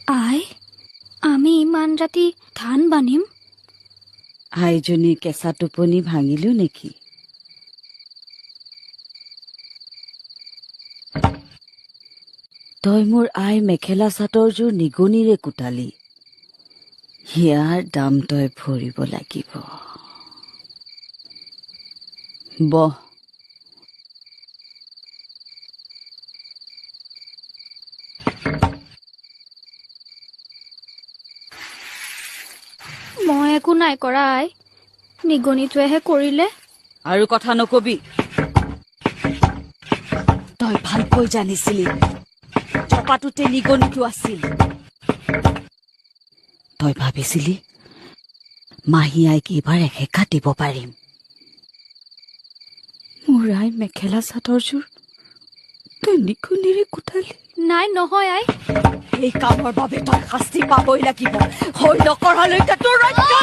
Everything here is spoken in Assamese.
আই আমি ইমান ৰাতি ধান বান্ধিম আইজনী কেঁচা টোপনি ভাঙিলো নেকি? তই মোৰ আই মেখেলা চাদৰযোৰ নিগনিৰে কুটালি। হিয়াৰ দাম তই ভৰিব লাগিব। বহ। মই একো নাই কৰা আই নিগনিটোৱেহে কৰিলে আৰু কথা নকবি। তই ভালকৈ জানিছিলি চপাটোতে নিগনিটো আছিল। তই ভাবিছিলি মাহী আইক এইবাৰ এসেকা দিব পাৰিম। মোৰ আই মেখেলা চাদৰযোৰ তই নিগনিৰে কুটালি। নাই নহয় আই এই কামৰ বাবে তই শাস্তি পাবই লাগিব। হৈ নকৰালৈকে তোৰ ৰাজ্য